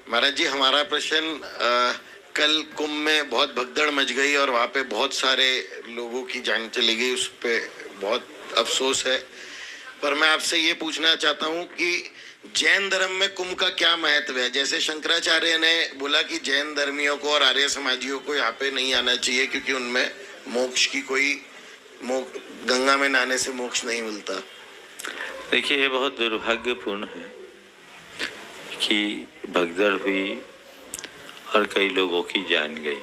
महाराज जी, हमारा प्रश्न कल कुंभ में बहुत भगदड़ मच गई और वहाँ पे बहुत सारे लोगों की जान चली गई, उस पे बहुत अफसोस है। पर मैं आपसे ये पूछना चाहता हूँ कि जैन धर्म में कुंभ का क्या महत्व है। जैसे शंकराचार्य ने बोला कि जैन धर्मियों को और आर्य समाजियों को यहाँ पे नहीं आना चाहिए क्योंकि उनमें मोक्ष की कोई गंगा में नहाने से मोक्ष नहीं मिलता। देखिए, ये बहुत दुर्भाग्यपूर्ण है कि भगदड़ हुई और कई लोगों की जान गई।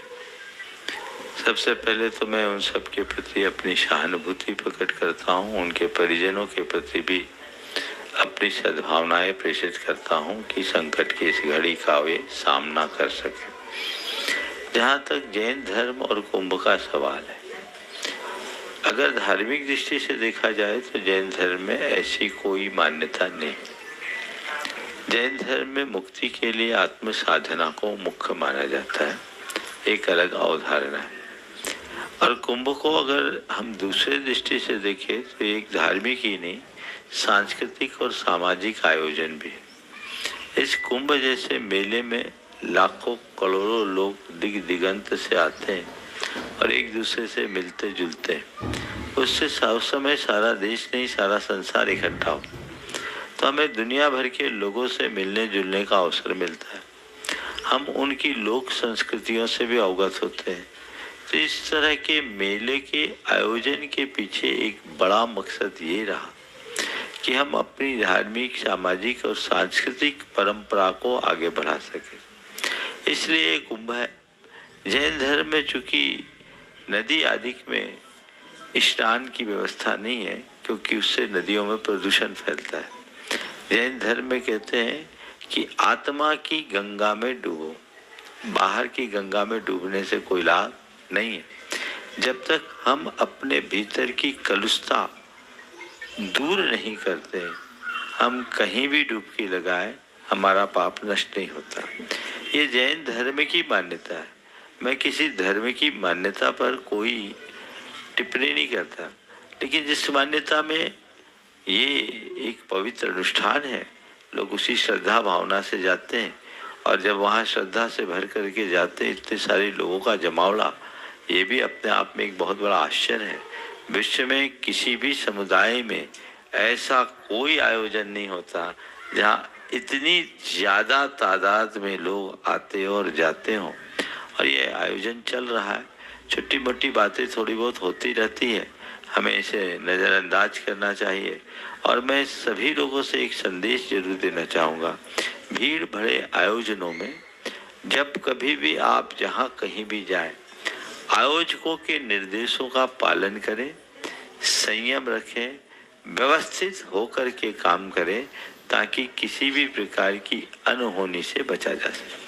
सबसे पहले तो मैं उन सब के प्रति अपनी सहानुभूति प्रकट करता हूँ, उनके परिजनों के प्रति भी अपनी सद्भावनाएं प्रेषित करता हूँ कि संकट की इस घड़ी का वे सामना कर सके। जहाँ तक जैन धर्म और कुंभ का सवाल है, अगर धार्मिक दृष्टि से देखा जाए तो जैन धर्म में ऐसी कोई मान्यता नहीं। जैन धर्म में मुक्ति के लिए आत्म साधना को मुख्य माना जाता है, एक अलग अवधारणा है। और कुंभ को अगर हम दूसरे दृष्टि से देखें तो एक धार्मिक ही नहीं, सांस्कृतिक और सामाजिक आयोजन भी है। इस कुंभ जैसे मेले में लाखों करोड़ों लोग दिग दिगंत से आते हैं और एक दूसरे से मिलते जुलते हैं। उससे उस समय सारा देश नहीं, सारा संसार इकट्ठा हो तो हमें दुनिया भर के लोगों से मिलने जुलने का अवसर मिलता है। हम उनकी लोक संस्कृतियों से भी अवगत होते हैं। तो इस तरह के मेले के आयोजन के पीछे एक बड़ा मकसद ये रहा कि हम अपनी धार्मिक, सामाजिक और सांस्कृतिक परंपरा को आगे बढ़ा सकें। इसलिए कुंभ है। जैन धर्म में चूंकि नदी आदि में स्नान की व्यवस्था नहीं है क्योंकि उससे नदियों में प्रदूषण फैलता है। जैन धर्म में कहते हैं कि आत्मा की गंगा में डूबो, बाहर की गंगा में डूबने से कोई लाभ नहीं है। जब तक हम अपने भीतर की कलुषता दूर नहीं करते, हम कहीं भी डुबकी लगाए, हमारा पाप नष्ट नहीं होता। ये जैन धर्म की मान्यता है। मैं किसी धर्म की मान्यता पर कोई टिप्पणी नहीं करता, लेकिन जिस मान्यता में ये एक पवित्र अनुष्ठान है, लोग उसी श्रद्धा भावना से जाते हैं और जब वहाँ श्रद्धा से भर करके जाते हैं, इतने सारे लोगों का जमावड़ा, ये भी अपने आप में एक बहुत बड़ा आश्चर्य है। विश्व में किसी भी समुदाय में ऐसा कोई आयोजन नहीं होता जहाँ इतनी ज़्यादा तादाद में लोग आते और जाते हों। और ये आयोजन चल रहा है। छोटी मोटी बातें थोड़ी बहुत होती रहती है, हमें इसे नज़रअंदाज करना चाहिए। और मैं सभी लोगों से एक संदेश जरूर देना चाहूँगा, भीड़ भरे आयोजनों में जब कभी भी आप जहाँ कहीं भी जाएं, आयोजकों के निर्देशों का पालन करें, संयम रखें, व्यवस्थित होकर के काम करें ताकि किसी भी प्रकार की अनहोनी से बचा जा सके।